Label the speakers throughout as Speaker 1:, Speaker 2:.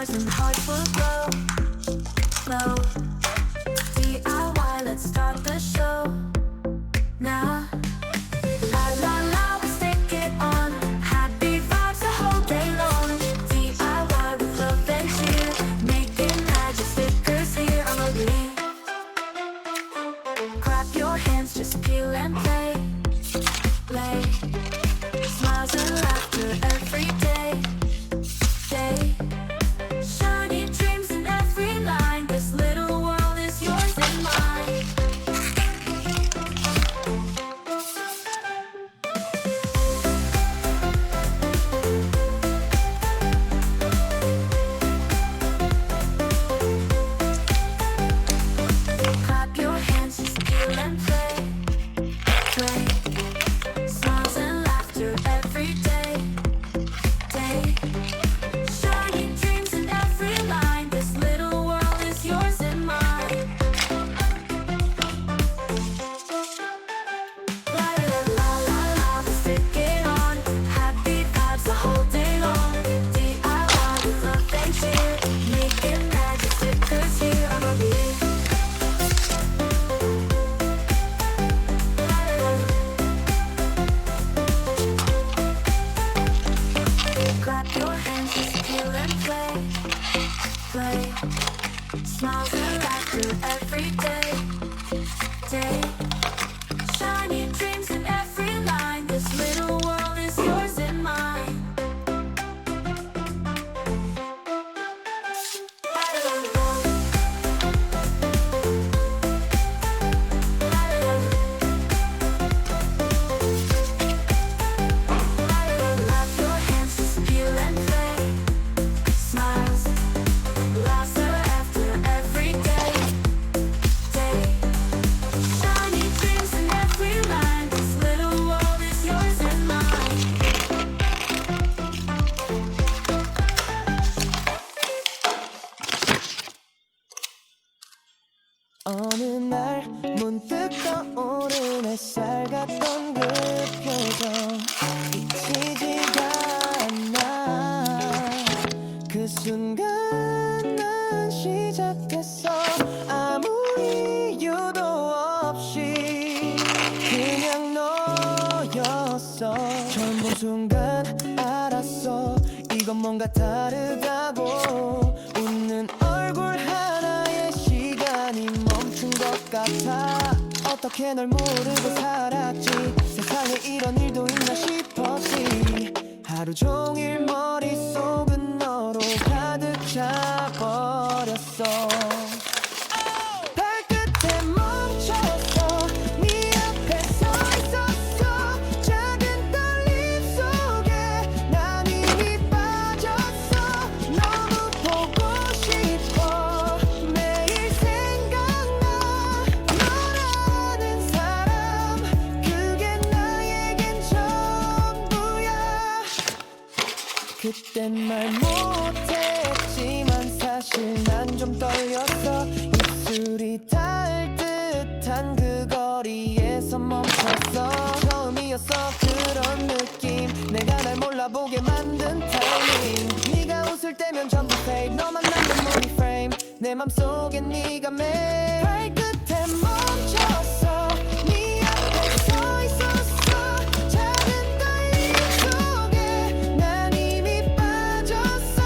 Speaker 1: stars and hearts will glow, glow. DIY, let's start the show now. La la la, we stick it on. Happy vibes the whole day long. DIY with love and cheer, making magic stickers here on the beat. Clap your hands, just peel and play, play. Smiles and laughter every day, day. Shiny dreams in every line. This little world is yours and mine. Clap your hands, just peel and play, play. Smiles and laughter every day, day. Shining dreams in every line. This little world is yours and mine. La la la la la, we stick it on. Happy vibes the whole day long. DIY with love and cheer, making magic stickers here on our beat. Clap your hands, just peel and play, play. Smiles and laughter every day, day. Shining dreams in every line. This little world is yours and mine. Clap your hands, just peel and play. Smiles, laughter after every day, day. Shiny dreams in every line. This little world is yours and mine.
Speaker 2: 어느 날 문득 떠오른 햇살 같던 그 표정 잊히지가 않아. 그 순간 난 시작했어. 아무 이유도 없이 그냥 너였어. 처음 본 순간 알았어. 이건 뭔가 다르다고. 웃는 얼굴 하나에 시간이 멈춘 것 같아. 어떻게 널 모르고 살았지. 세상에 이런 일도 있나 싶었지. 하루 종일 머릿속은 너로 가득 차버렸어. 발끝에 멈췄어. 네 앞에 서 있었어. 작은 떨림 속에 난 이미 빠졌어. 너무 보고 싶어. 매일 생각나. 너라는 사람 그게 나에겐 전부야. 그땐 말 못했지만 사실 난 좀 떨렸어. 입술이 닿을 듯한 그 거리에서 멈췄어. 처음이었어 그런 느낌. 내가 날 몰라보게 만든 타이밍. 네가 웃을 때면 전부 fade. 너만 남는 머리 프레임. 내 맘속엔 네가 매일. 발끝에 멈췄어. 네 앞에 서 있었어. 작은 떨림 속에 난 이미 빠졌어.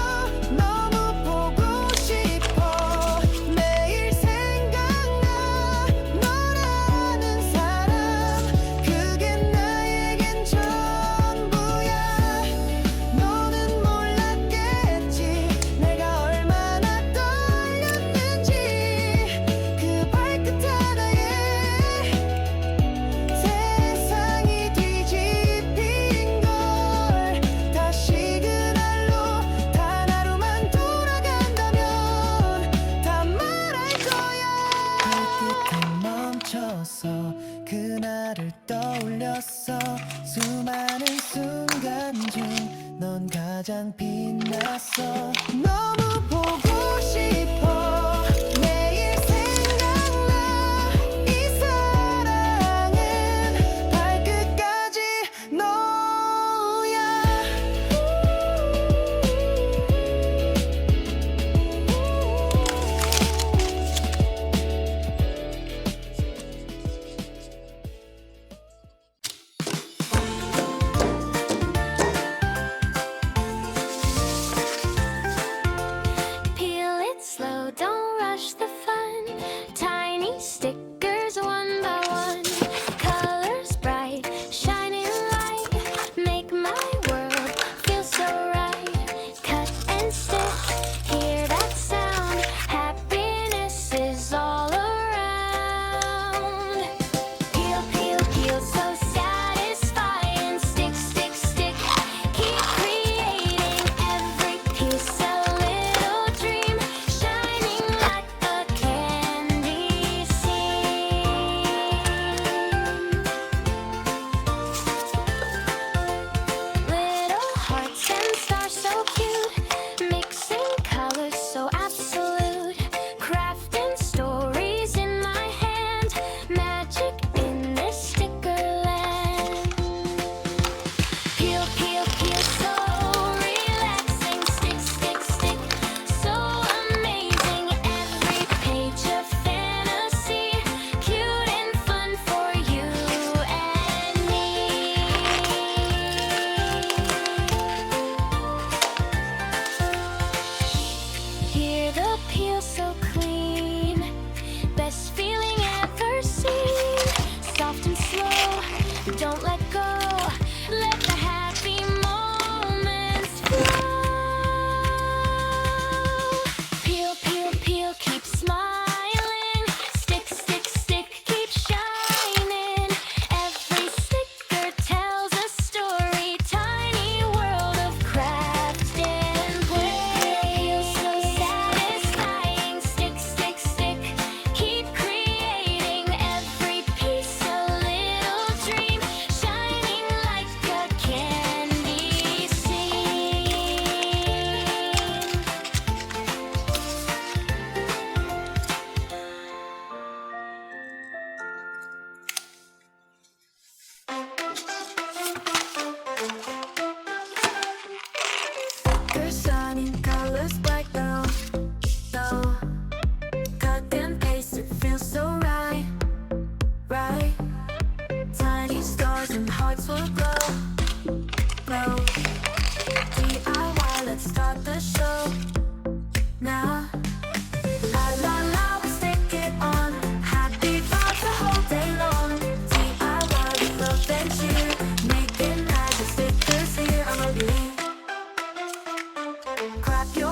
Speaker 2: 너무 보고 싶어. 매일 생각나. 너라는 사람 그게 나에겐 전부야. 너는 몰랐겠지. 내가 얼마나 떨렸는지. 그 발끝 하나에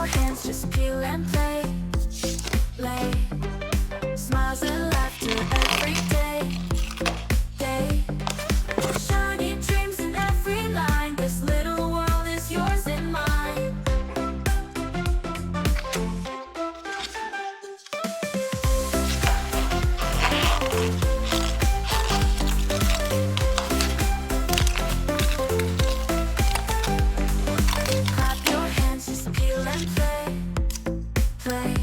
Speaker 1: your hands, just peel and play. Play. Smiles and laughter every day. Day. Shiny dreams in every line. This little world is yours and mine. Clap your hands, just peel and play. Play.